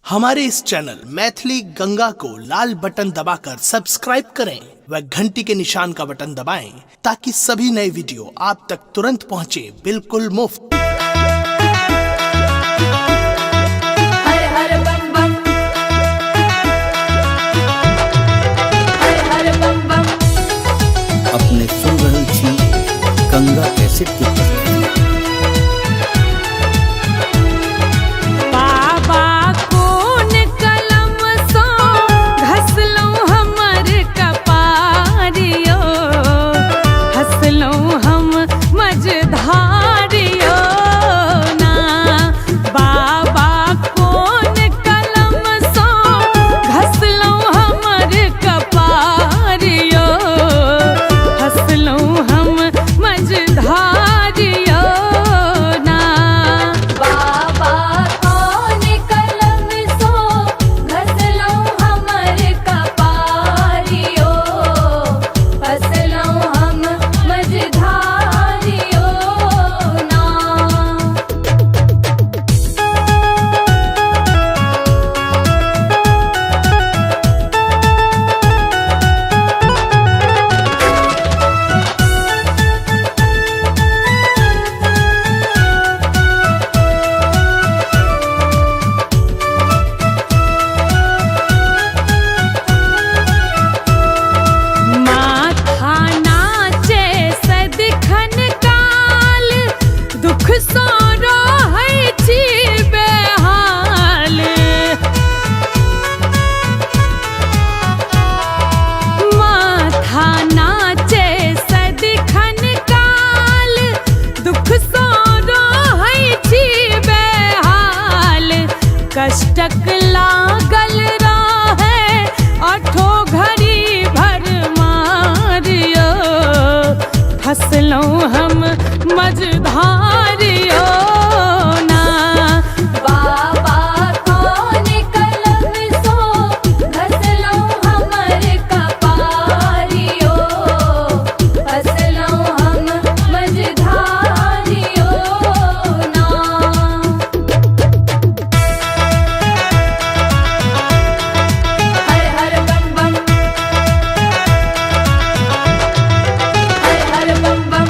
हमारे इस चैनल मैथिली गंगा को लाल बटन दबाकर सब्सक्राइब करें व घंटी के निशान का बटन दबाएं ताकि सभी नए वीडियो आप तक तुरंत पहुंचे बिल्कुल मुफ्त। हर हर बम बम, हर हर बम बम। अपने सुन रहल छी गंगा कैसेट की प्रस्तुति। बाबा कोन कलम सो घसलौं हमर कपारियो, हंसलौं हम मझधारियो ना। बाबा कोन कलम सो घसलौं हमर कपारियो, हंसलौं हम मझधारियो ना। बाबा कोन कलम सो घसलौं हमर कपारियो, हंसलौं हम मझधारियो ना। माथा नाचे सदिखन काल, दुख सो रहै छी बेहाल। माथा नाचे सदिखन काल, दुख सो रहै छी बेहाल। कष्टक लागल रहे अठो घड़ी भर मारियो, हंसलौं हम मझधारियो ना। बाबा कोन कलम सो घसलौं हमर कपारियो, हंसलौं हम मझधारियो ना। हर हर बम बम, हर हर बम बम।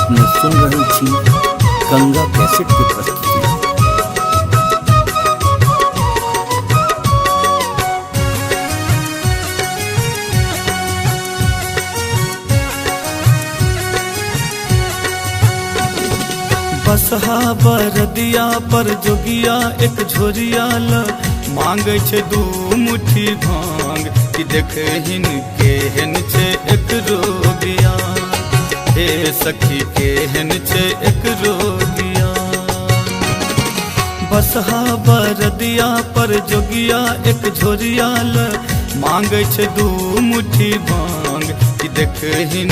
अपने सुन रहल छी गंगा कैसेट के प्रस्तुति। बसहा बरदिया पर जोगिया एक झोरिया ल मांगे छे दू मुट्ठी भांग कि देखे हिन केहन छे एक रोगिया। हे सखी केहन छे एक रोगिया। बसहा बरदिया पर जोगिया एक झोरिया ल मांगे छे दू मुट्ठी भांग कि देखे हिन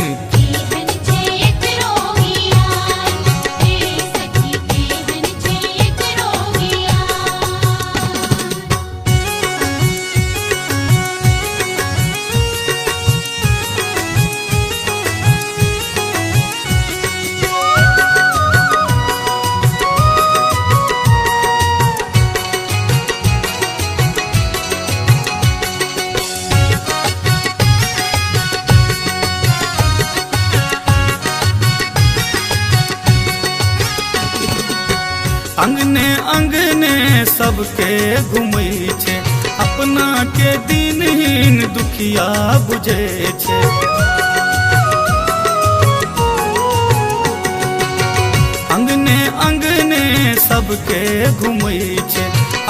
अंगने अंगने सबके घुमै छे, अपना के दिनहीन दुखिया बुझे छे। अंगने अंगने सबके घुमै छे,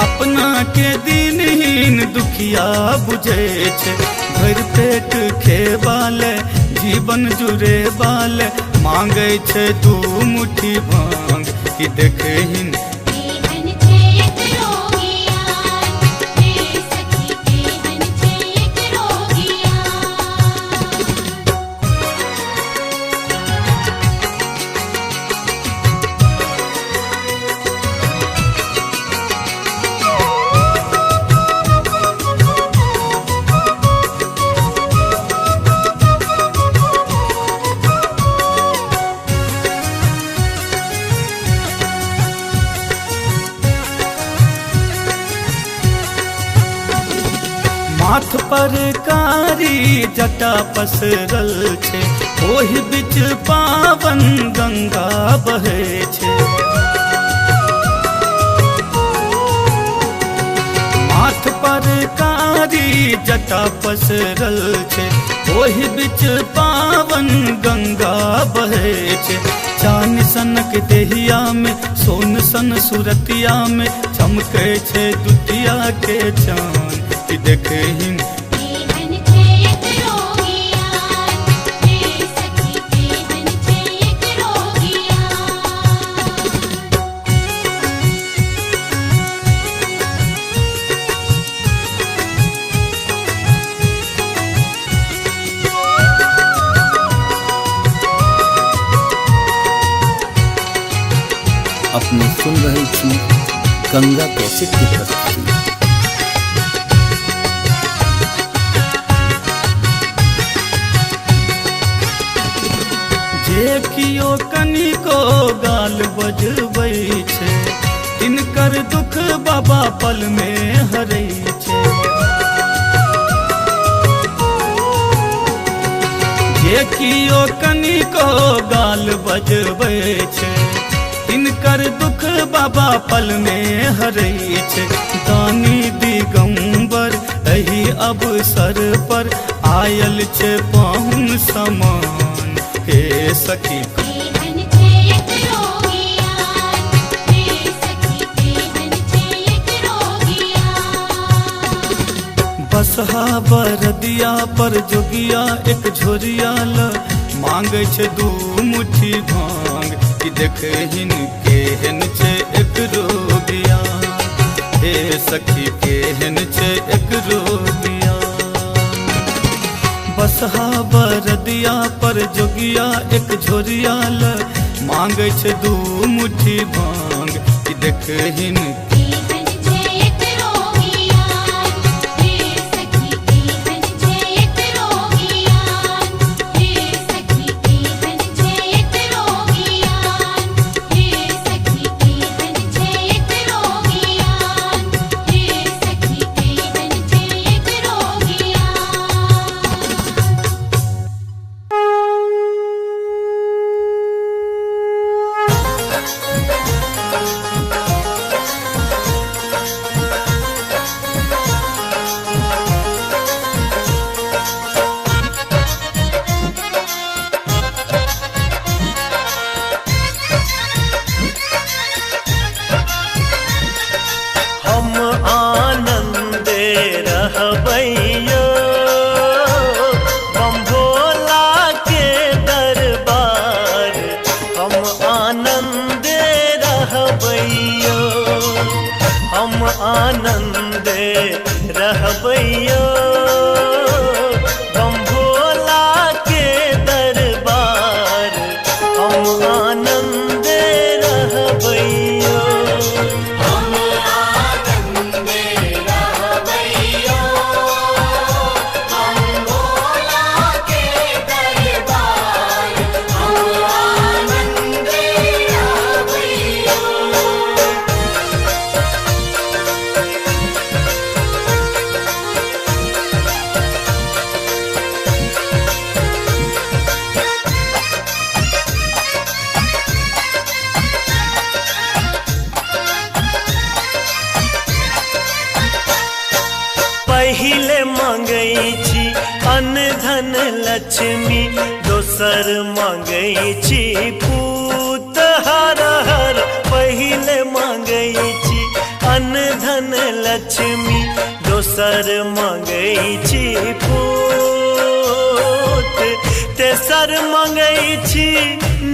अपना के दिनहीन दुखिया बुझे छे। भर पेट खेबाले जीवन जुरे बाले मांगे छे दू मुट्ठी भांग कि देखहिन माथ पर कारी जटा पसरल छे, ओहि बीच पावन गंगा बहे छे। माथ पर कारी जटा पसरल छे, ओहि बीच पावन गंगा बहे छे। चान सनक देहिया में सोन सन सुरतिया में चमके छे दुतिया के चान कि देखहिन अपने सुन रहल छी गंगा कैसेट की प्रस्तुति। जे कियो कनिको गाल बजबै छे, तिनकर दुख बाबा पल में हरै छे। जे कियो कनिको गाल बजबै छे, तिनकर दुख बाबा पल में हरै छे। दानी दिगंबर एही अवसर पर आयल छे पाहुन समान। हे सखी बसहा बरदिया पर जोगिया एक झोरिया ल मांगे छे दू मुट्ठी भांग कि देखहिन केहन छे एक रोगिया। हे सखी केहन छे एक रोगिया। बसहा बरदिया पर जोगिया एक झोरिया ल मांगे छे दू मुट्ठी भांग कि देखहिन आनंदे रहबैयो बम भोला के दरबार हम आनंदे रहबैयो पहिले मांगै छी अन्न धन लक्ष्मी दोसर मांगै छी पूत हर हर पहिले मांगै छी अन्न धन लक्ष्मी दोसर मांगै छी पूत तेसर मांगै छी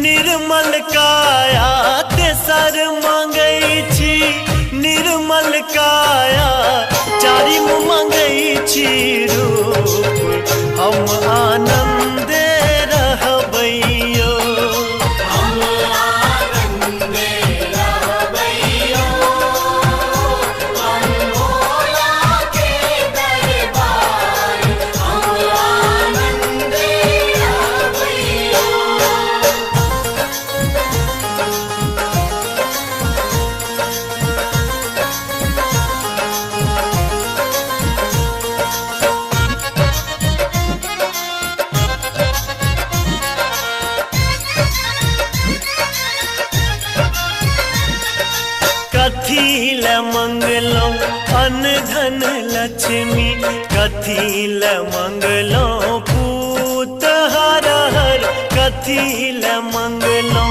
निर्मल काया तेसर मांगै छी निर्मल काया चारिम मांगै छी रूप हम आनंदे रहबैयो कथी ल मंगलो अन्न धन लक्ष्मी कथी ल मंगलो पूत हर हर कथी ल मंगलो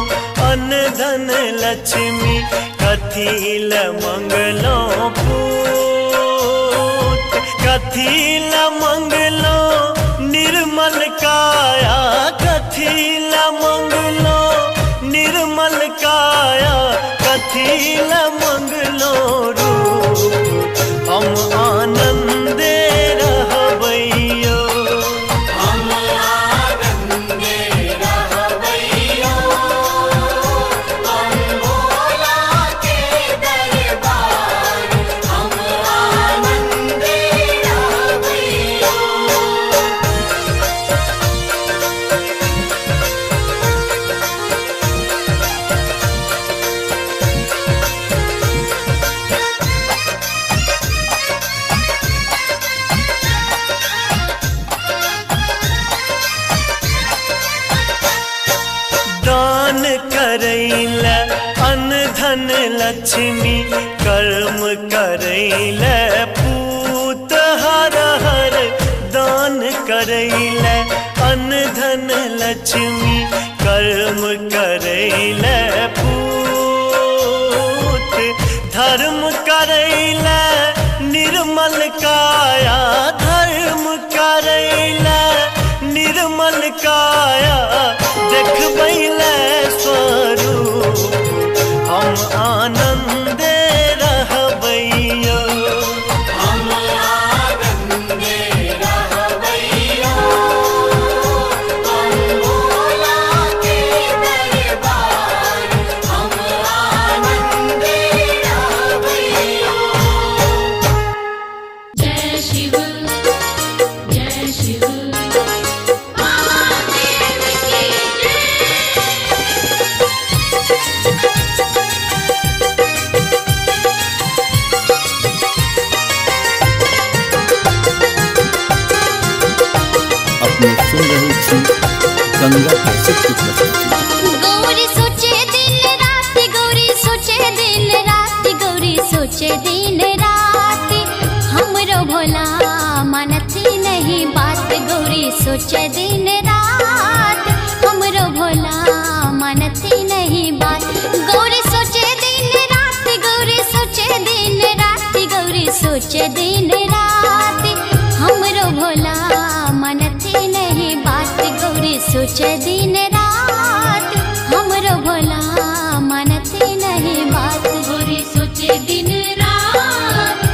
अन्न धन लक्ष्मी कथी ल मंगलो पूत कथी ल मंगलो निर्मल काया कथी ल मंगलो निर्मल काया कथी ल मंगलो रूप हम आनंदे रहबैयो दान करैल अन्न धन लक्ष्मी कर्म करैल पूत हर हर दान करैल अन्न धन लक्ष्मी कर्म करैल पूत धर्म करैल निर्मल काया धर्म करैल निर्मल काया देखबैले स्वरूप हम आनंदे रहबैयो जय शिव जय शिव महादेव की जय। अपने सुन रहे छी गंगा कैसेट की प्रस्तुति। गौरी सोचे दिन रात गौरी सोचे दिन रात गौरी सोचे दिन रात हमरो भोला मानती नहीं बात गौरी सोचे दिन रात हमरो भोला मानती नहीं बात गौरी सोचे दिन रात गौरी सोचे दिन रात गौरी सोचे दिन रात हमरो भोला मानती नहीं बात गौरी सोचे दिन रात हमरो भोला मानती नहीं बात गौरी सोचे दिन रात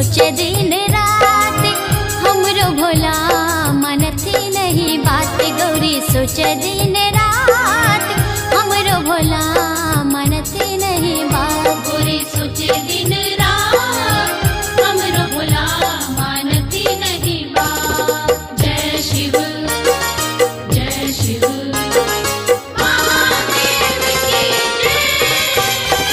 सोचे दिन रात हमरो भोला मनती नहीं बात गौरी सोचे दिन रात हमरो भोला मनती नहीं बात गौरी सोचे दिन रात हमरो भोला मानती नहीं बात। जय शिव जय शिव महादेव की जय।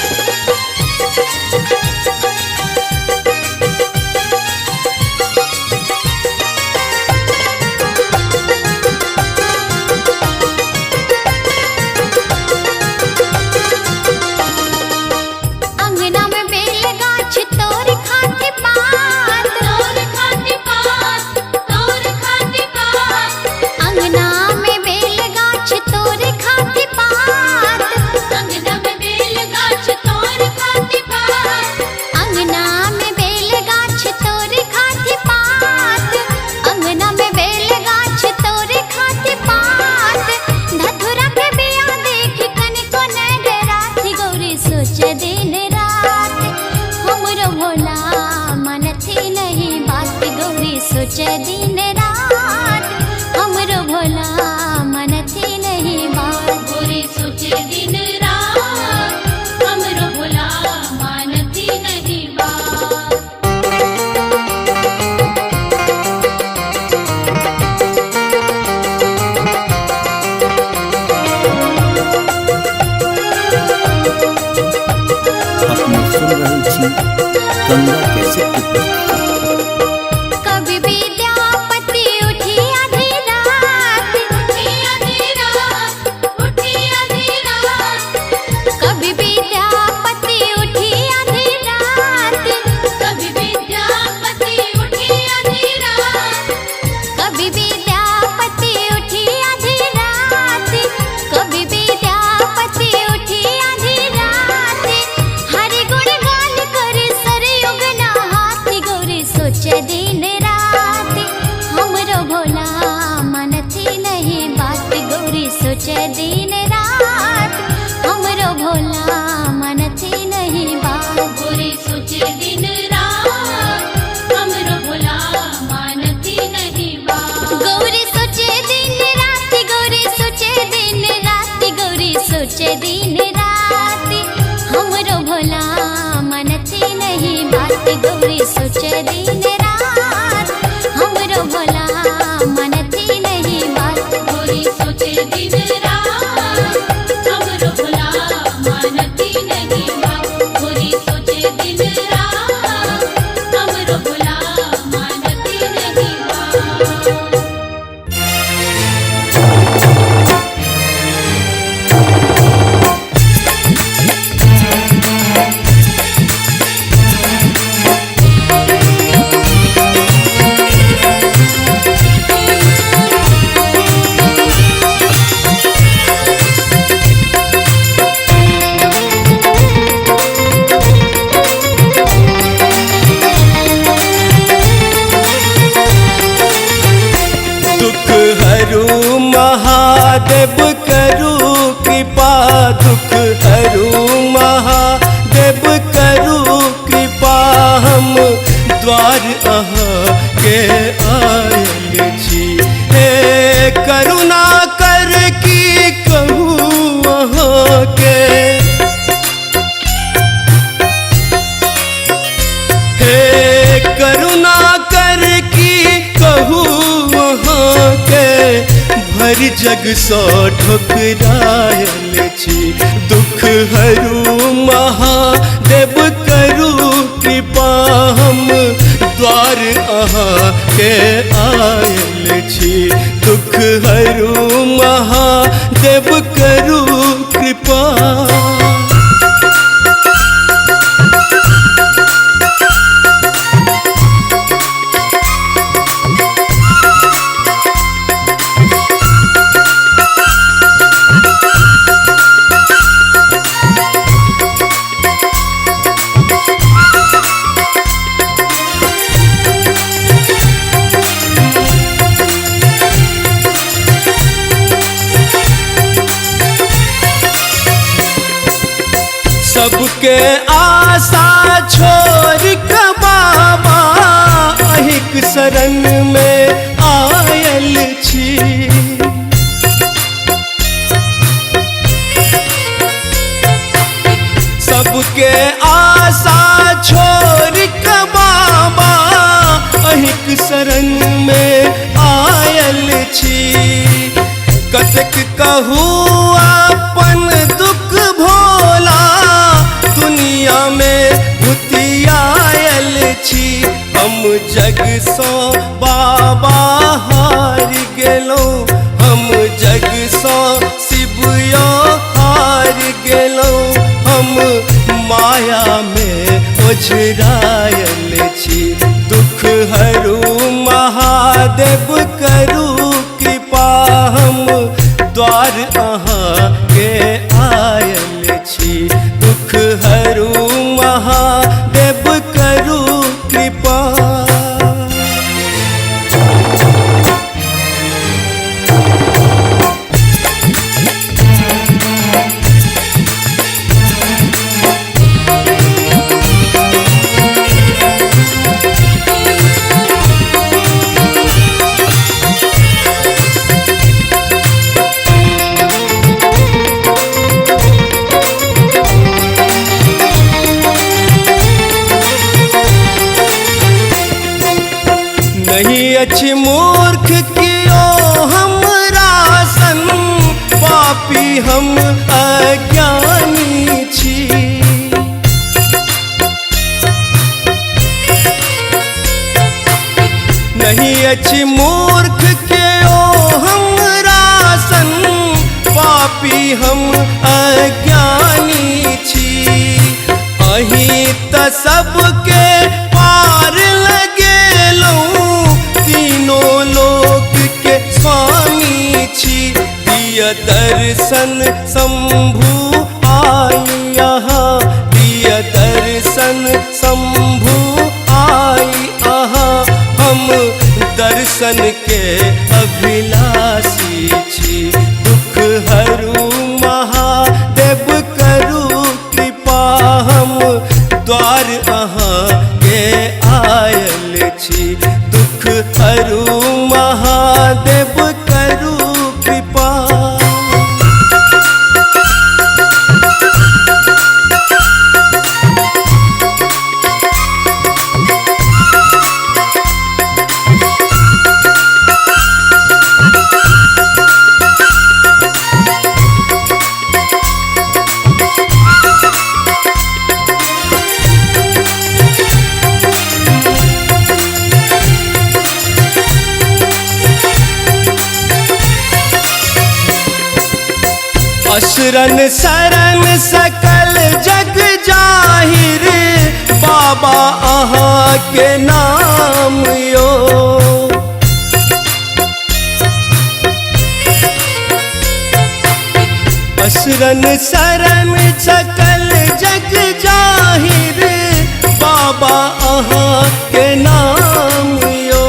अंगना में बेल गाछ तोर खाते पात तोर खाते पात तोर खाते पात अंगना में बेल गाछ तोर खाते पात अंगना में बेल गाछ तोर खाते पात अंगना में बेल गाछ तोर खाते पात अंगना में बेल गाछ तोर खाते पात धतुरा के बिया देख कनको न डराती गौरी सोचे दिन रात हमरो भोला मनती नहीं बात गौरी सोचे दिन रात हमरो भोला मनती नहीं बात गौरी सोचे दिन रात हमरो भोला मानती नहीं बात। अपने सुन रहल छी गंगा कैसेट की प्रस्तुति। कभी विद्यापति उठी आधी रात उठी आधी रात उठी आधी रात कभी विद्यापति उठी आधी रात कभी विद्यापति उठी आधी रात कभी विद्यापति उठी आधी रात कभी विद्यापति उठी आधी रात हरि गुण गान करे सरयुग नहाती गौरी सोचे दिन रात हमरो भोला मनती नहीं बात गौरी सोचे दिन रात हमरो भोला मनती नहीं बात गौरी सोचे दिन रात हमरो भोला मानती नहीं बात। गौरी सोचे दिन रात गौरी सोचे दिन रात गौरी सोचे दिन रात हमरो भोला मनती नहीं बात गौरी सोचे दिन रात हमरो भोला मनती नहीं बात गौरी सोचे दिन रात हमरो भोला मानती नहीं बात गौरी सोचे दिन रात हमरो भोला मानती नहीं बात। दुख हरू महादेव करू कृपा दुख हरू महादेव करू कृपा हम द्वार अहाँ के आयल छी हे करुणा कर की कहूँ अहाँ के हे करुणा कर की कहूँ वहाँ के भर जग सौ ठुकरायल छी दुख हरू महादेव करू कृपा हम द्वार अहाँ के आयल छी दुख हरू महादेव करू कृपा। सबके आशा छोड़ के बाबा अहिक शरण में आयल छी। सबके आशा छोड़ के बाबा अहिक शरण में आयल छी। कतक कहू अपन दुख भोला दुनिया में भुतियायल छी। हम जग सो बाबा हार गेलौं, हम जग सो शिवयो हार गेलौं। हम माया में ओझरायल छी। दुख हरू महादेव करू कृपा, हम द्वार अहाँ के आयल छी। दुख हरू महादेव करू कृपा। नहीं अच्छी मूर्ख कियो हमरा सन, पापी हम अज्ञानी छी। नहीं अच्छी मूर्ख कियो हमरा सन, पापी हम अज्ञानी छी। अहीं त सबके पार लगेलौं, तीनों लोक के स्वामी छी। दिय दर्शन शंभु आई यहाँ, दिय दर्शन शंभु आई यहाँ। हम दर्शन के अभिलाषी छी। दुख हरू महादेव करू कृपा, हम द्वार अहाँ के आयल छी। दुख हरू महादेव करू कृपा। असरन शरण सकल जग जाहिर, बाबा अहाँ के नाम यो। असरन शरण सकल जग जाहिर, बाबा अहाँ के नाम यो।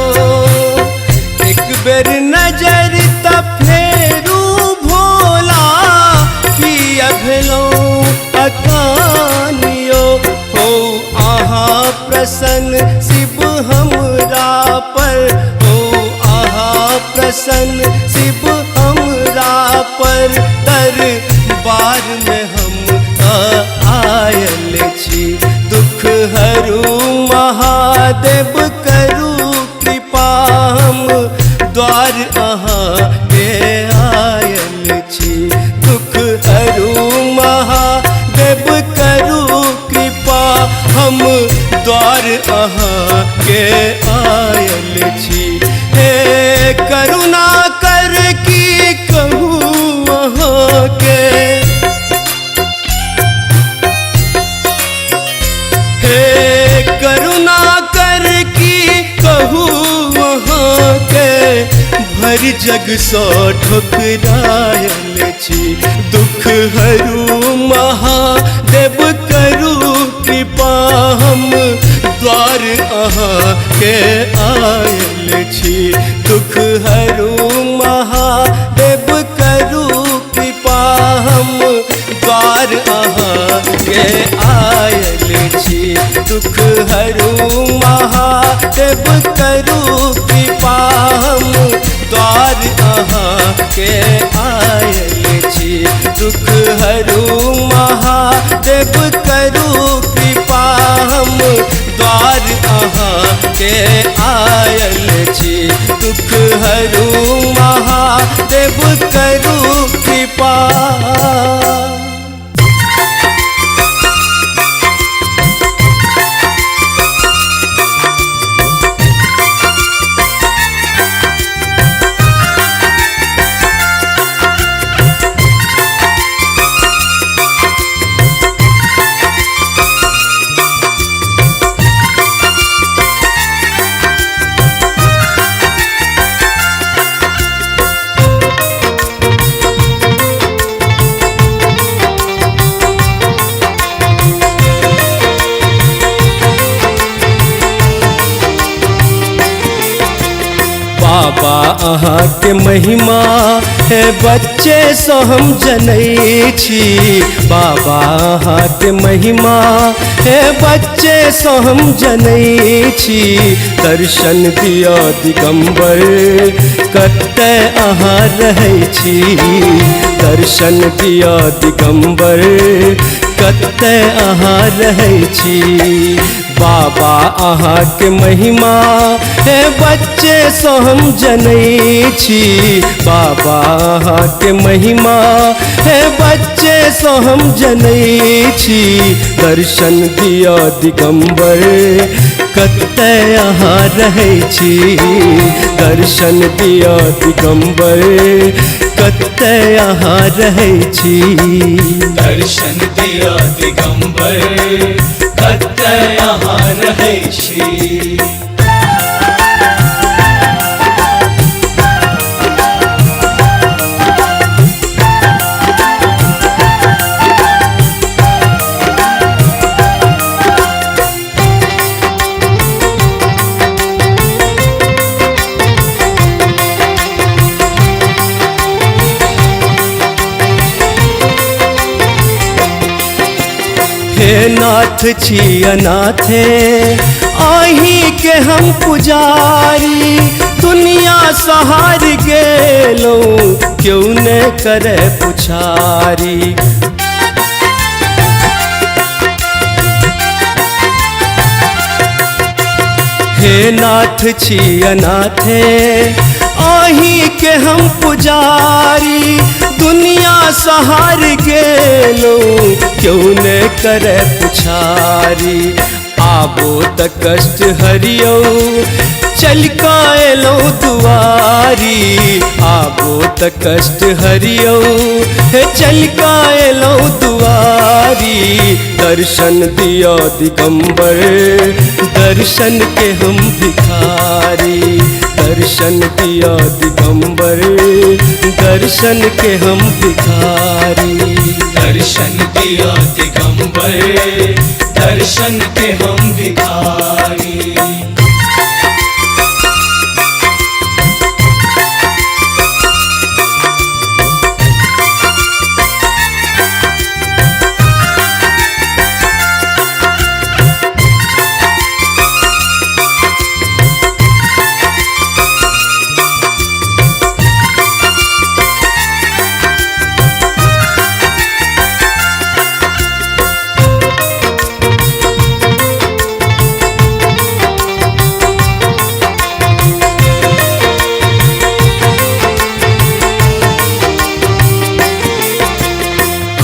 एक बेर नजर त फेरू भोला, किया भेलौं अकानियो। हो अहाँ प्रसन्न शिव हमरा पर, हो अहाँ प्रसन्न शिव हमरा पर। दरबार में हम आयल छी। दुख हरू महादेव करू कृपा, हम द्वार अहाँ के आयल छी। दुख हरू महादेव करू कृपा, हम द्वार अहाँ के आयल छी। हे करुणा कर की कहूँ अहाँ के, हे करुणा कर की कहूँ अहाँ के। भर जग सो ठुकरायल छी। दुख हरू महादेव करू कृपा, हम द्वार अहाँ के आयल छी। दुख हरू महादेव करू कृपा, हम द्वार अहाँ के आयल दुख हरू महादेव करू कृपा हम द्वार अहाँ के आयल छी दुख हरू महादेव करू कृपा हम द्वार अहाँ के आयल छी दुख हरू महादेव करू कृपा। बाबा अहाँ के महिमा है बच्चे सो हम जनै छी बाबा अहाँ के महिमा है बच्चे सो हम जनै छी दर्शन दिया दिगंबर कतै अहाँ रहै छी दर्शन दिया दिगंबर कतै अहाँ रहै छी बाबा अहाँ के महिमा है बच्चे सो हम जनै छी बाबा अहाँ के महिमा है बच्चे सो हम जनै छी दर्शन दिया दिगंबर कतै अहाँ रहै छी दर्शन दिया दिगंबर कतै अहाँ रहै छी दर्शन दिया दिगंबर कतै अहाँ रहै छी। हे नाथ छी अनाथे आही के हम पुजारी दुनिया सहार गेलो क्यों न करे पुछारी हे नाथ छी अनाथे आही के हम पुजारी दुनिया सहार गेलो क्यों न करे पुछारी आबो त कष्ट हरियो चल कायलो दुआरी आबो त कष्ट हरियो चल कायलो दुआरी दर्शन दिया दिगंबर दर्शन के हम भिखारी दर्शन दिया दिगंबर दर्शन के हम भिखारी दर्शन दिया दिगंबर दर्शन के हम भिखारी।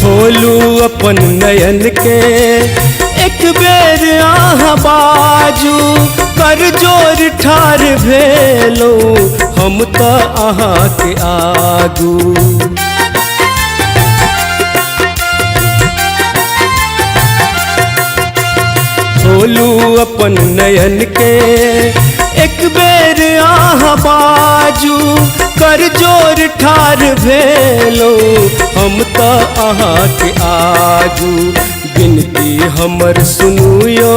खोलू अपन नयन के एक बेर आहाँ बाजू कर जोर ठार भेलो हम तो आहाँ के आगू खोलू अपन नयन के एक बेर आहाँ बाजू कर जोर ठार भेलो हम तो आहाँ के आगू बिनती हमर सुनुयो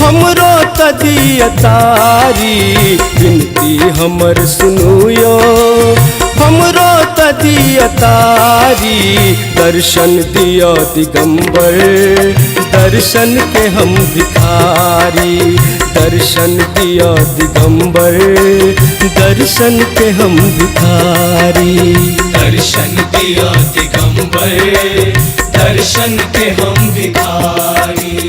हमरो तदियतारी बिनती हमर सुनुयो हमरो दिया तारी, दर्शन दिया दिगंबर, दर्शन के हम भिखारी। दर्शन दिया दिगंबर, दर्शन के हम भिखारी। दर्शन दिया दिगंबर, दर्शन के हम भिखारी।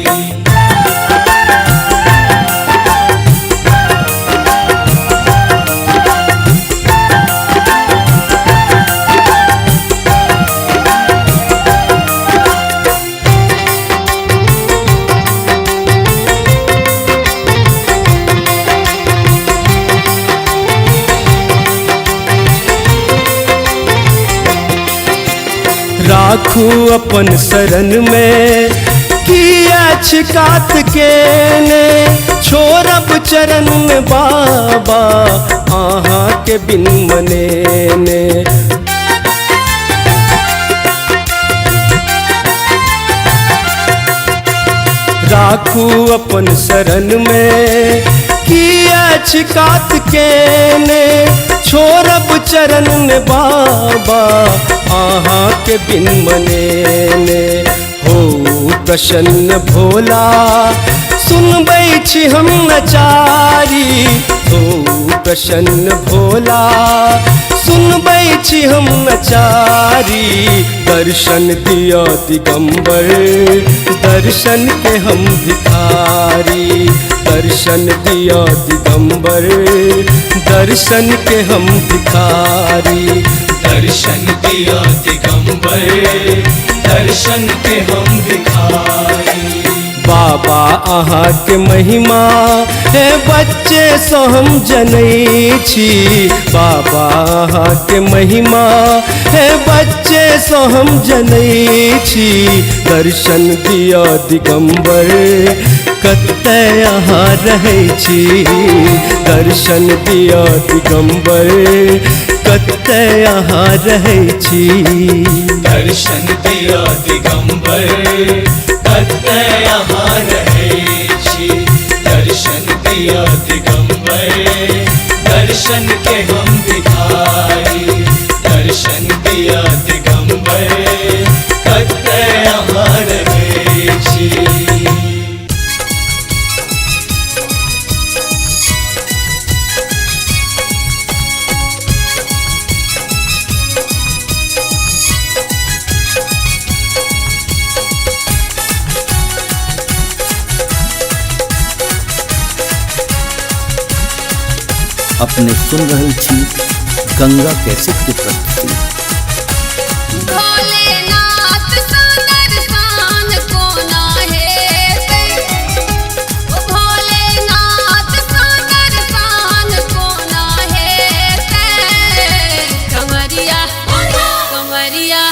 राखू अपन शरण में किया छिकात के ने, छोड़ब चरण में बाबा आहा के बिन मने ने। राखू अपन शरण में किया छिकात के ने, छोड़ब चरण में बाबा आहा के बिन मने ने। हो प्रसन्न भोला सुनबै छी हम नचारी। हो प्रसन्न भोला सुनबै छी हम नचारी। दर्शन दिया दिगंबर, दर्शन के हम भिखारी। दर्शन दिया दिगंबर, दर्शन के हम भिखारी। दर्शन दिया दिगंबर, दर्शन के हम भिखारी। बाबा आहा के महिमा है बच्चे सो हम जनै छी। बाबा आहा के महिमा है बच्चे सो हम जनै छी। दर्शन दिया दिगंबर, कतै आहा रहै छी। दर्शन दिया दिगंबर, कतै आहा रहै छी। दर्शन दिया दिगंबर, कतै आहा रहै छी। दर्शन दिया दिगंबर, दर्शन के हम भिखारी। दर्शन दिया दिगंबर, कतै आहा रहै छी। अपने सुन रहल छी गंगा कैसेट के प्रस्तुति। भोलेनाथ सुंदर सान कोना हेतै। भोलेनाथ सुंदर सान कोना हेतै। कमरिया कमरिया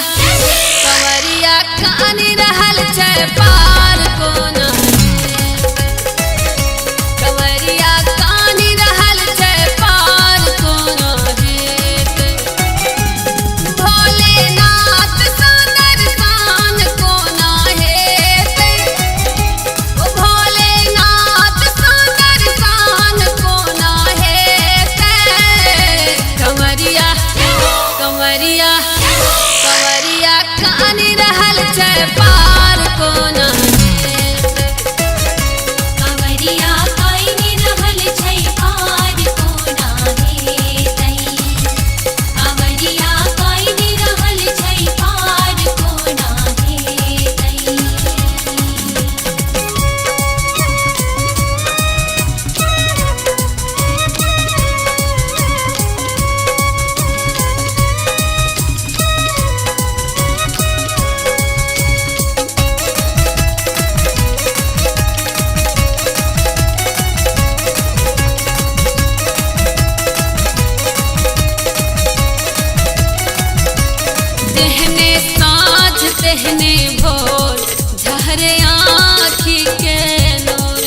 कमरिया खानी रहल छै पार कोना हेतै। कमरिया खानी रहल छै पार कोना हेतै। भोलेनाथ सुंदर सान कोना हेतै। भोलेनाथ सुंदर सान कोना हेतै। कमरिया कमरिया कमरिया खानी रहल छै पार कोना हेतै। कमरिया खानी रहल छै पार कोना हेतै। कमरिया खानी रहल छै पार कोना हेतै। तेहने साँझ तेहने भोर झहरे आँखी के नूर।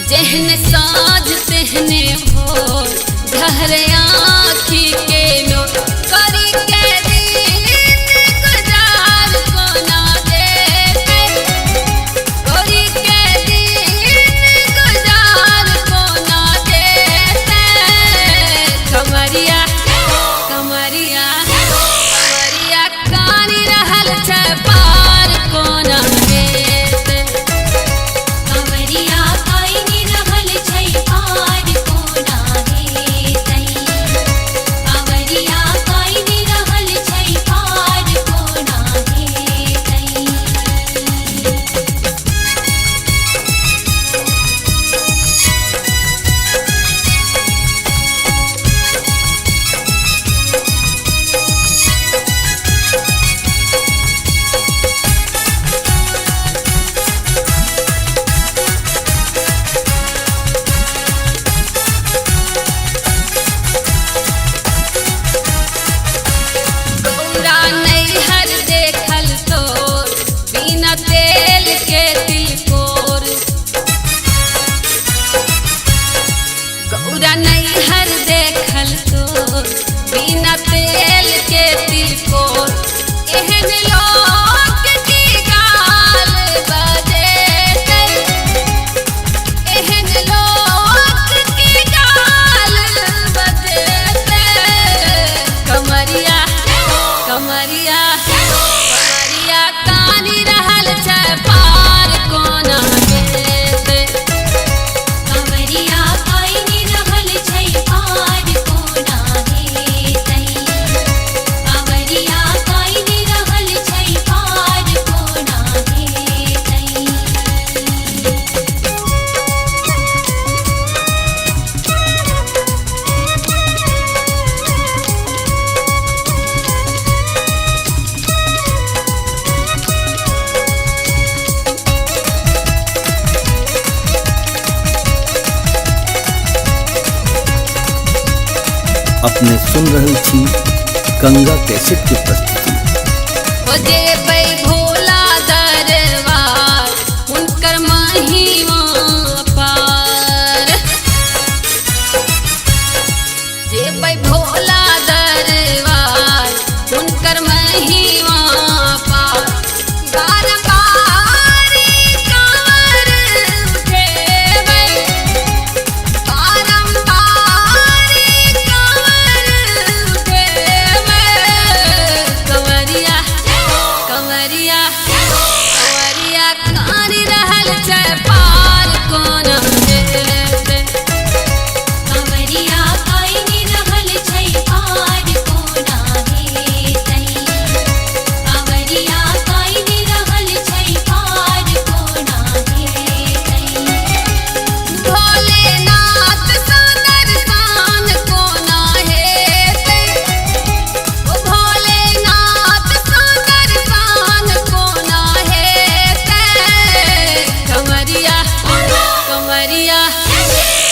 जेहने साँझ तेहने भोर झहरे आँखी के नूर। करी के दिन गुजार कोना देतै। करी के दिन गुजार कोना देतै। कमरिया अपने सुन रहल छी गंगा कैसेट के प्रस्तुति। ओ जेबै भोला दरबार हुनकर महिमा पार, जेबै भोला दरबार हुनकर महिमा पार। बारंबारी कांवर उठेबै, बारंबारी कांवर उठेबै। कंवरिया कंवरिया कंवरिया कानी रहल छै पार कोना हेतै, कंवरिया कानी रहल छै पार कोना हेतै, कंवरिया कानी रहल छै पार कोना हेतै। भोलेनाथ सुंदर सान कोना हेतै, ओ भोलेनाथ सुंदर सान कोना हेतै। कंवरिया कंवरिया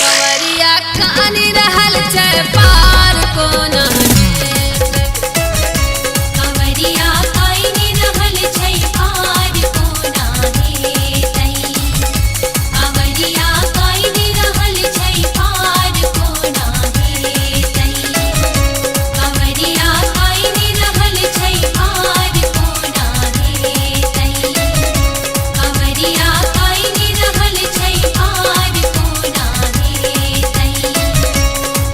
कंवरिया कानी रहल छै पार कोना हेतै, कंवरिया कानी रहल छै पार कोना हेतै, कंवरिया कानी रहल छै पार कोना हेतै, कंवरिया कानी रहल छै पार कोना हेतै, कंवरिया कानी रहल छै पार कोना हेतै,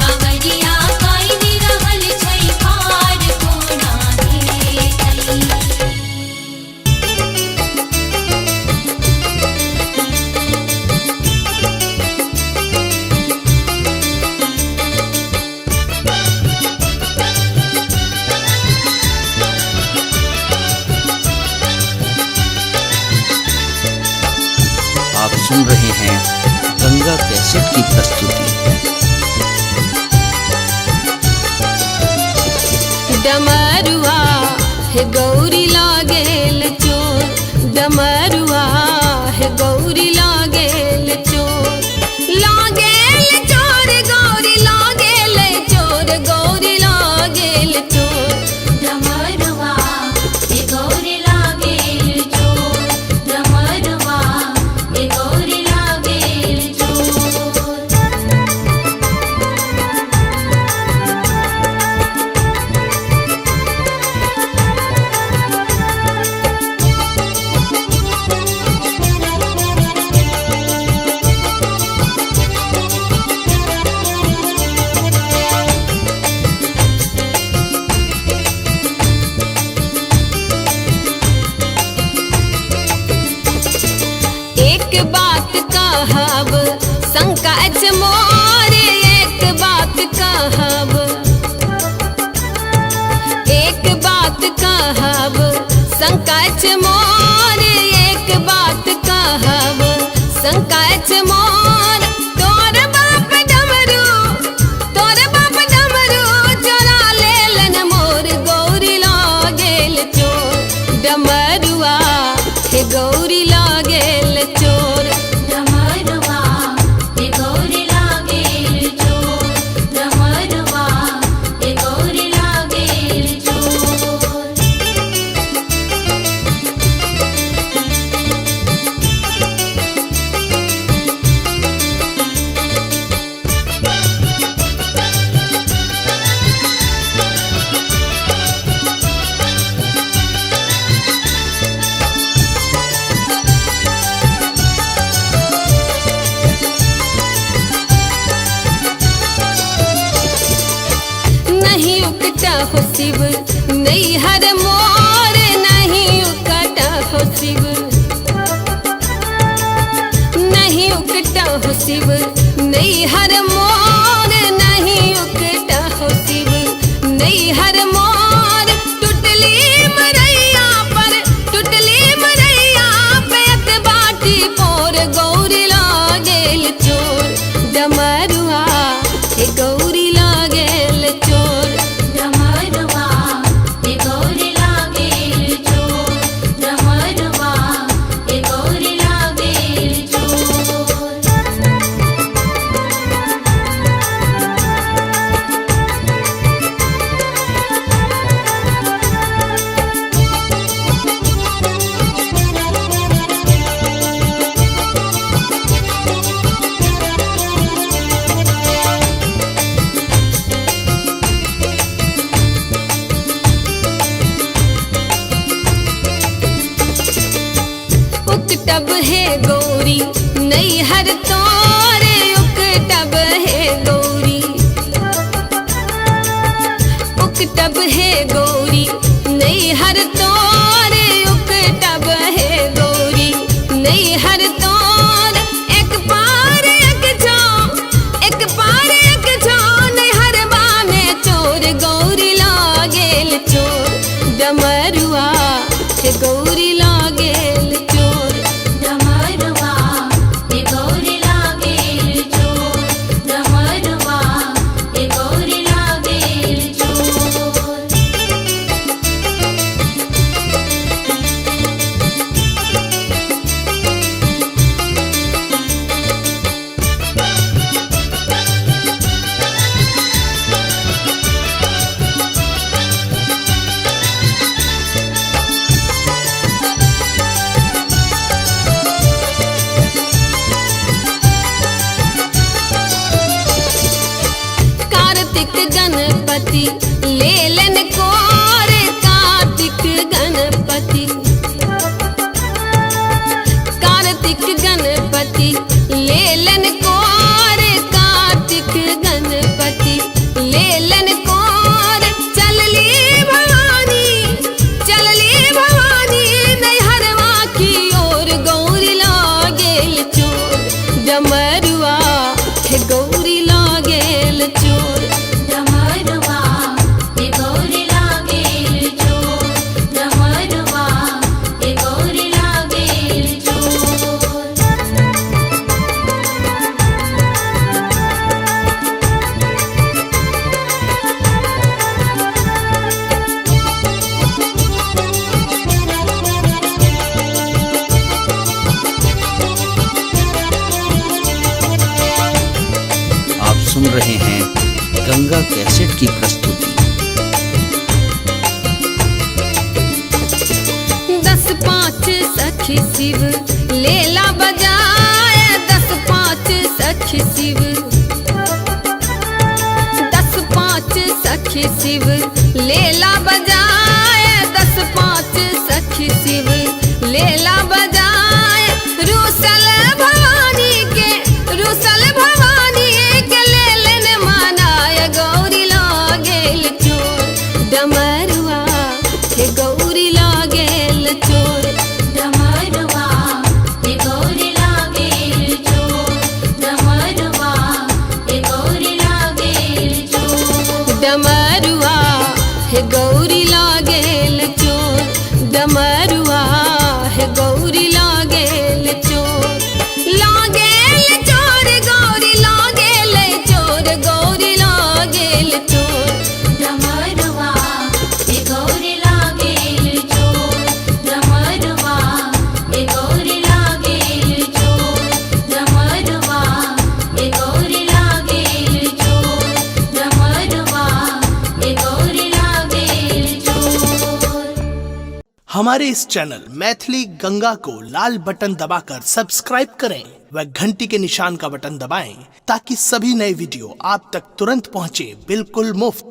कंवरिया कानी रहल छै पार कोना आप सुन रहे हैं गंगा कैसेट की प्रस्तुति। डमरुआ हे गौरी लागेल चोर, डमरुआ हे गौरी लागेल चोर, लागेल चोर गौरी लागेल चोर, गौरी लागेल चोर। डमरुआ हे गौरी लागेल चोर, डमरुआ हे गौरी लागेल चोर। एक बात कहब संकाच मोर, एक बात कहब, एक बात कहब संकाच मोर, एक बात कहब संकाच मोर। तोर बाप डमरू चोरा लेलन मोर, गौरी लागेल चोर, डमरुआ हे गौरी लागेल चोर, डमरुआ हे गौरी लागेल चोर, डमरुआ हे गौरी लागेल चोर। नहीं उकटा हो शिव नहीं हर मोर, नहीं उकटा हो शिव, नहीं उकटा हो शिव नहीं हर मोर, नहीं उकटा हो शिव नहीं हर मोर। टुटली मरैया पर बाटी पोर, गौरी लागेल चोर, डमरुआ हे गौरी लागेल चोर, डमरुआ हे गौरी लागेल चोर, डमरुआ हे गौरी लागेल चोर। नैहर तोरे उकटब है गौरी, उकटब है गौरी, नैहर तोरे उकटब है गौरी, नैहर तोर एक पार एक जाओ, एक पार एक जाओ, नैहरवा में चोर गौरी लागेल चोर, डमरुआ हे गौरी लागेल चोर, डमरुआ हे गौरी लागेल चोर, डमरुआ हे गौरी लागेल चोर। कार्तिक गणपति लेलन कोर, कार्तिक गणपति, कार्तिक गणपति लेलन कोर, कार्तिक गणपति लेलन कोर, चलली भवानी, चलली भवानी, नैहरवा की ओर गौरी लागेल चोर, डमरुआ हे गौरी लागेल चोर, डमरुआ हे गौरी लागेल चोर, डमरुआ हे गौरी लागेल चोर। आप सुन रहे हैं गंगा कैसेट की प्रस्तुति। 10-5 सखी शिव लेला बजाए, 10-5 सखी शिव, 10-5 सखी शिव लेला बजाए, 10-5 सखी शिव लेला बजाए, रूसल भवानी के, रूसल भवानी के लेलन मनाय गौरी लागेल चोर, डमरुआ हे गौरी लागेल चोर, डमरुआ हे गौरी लागेल चोर, डमरुआ हे गौरी लागेल चोर। डमरुआ हे गौरी लागेल चोर, डमरुआ हे गौरी लागेल चोर, लागेल चोर गौरी लागेल चोर, गौरी लागेल चोर, डमरुआ हे गौरी लागेल चोर, डमरुआ हे गौरी लागेल चोर, डमरुआ हे गौरी लागेल चोर, डमरुआ हे गौरी लागेल चोर। हमारे इस चैनल मैथिली गंगा को लाल बटन दबाकर सब्सक्राइब करें व घंटी के निशान का बटन दबाएं ताकि सभी नए वीडियो आप तक तुरंत पहुंचे बिल्कुल मुफ्त।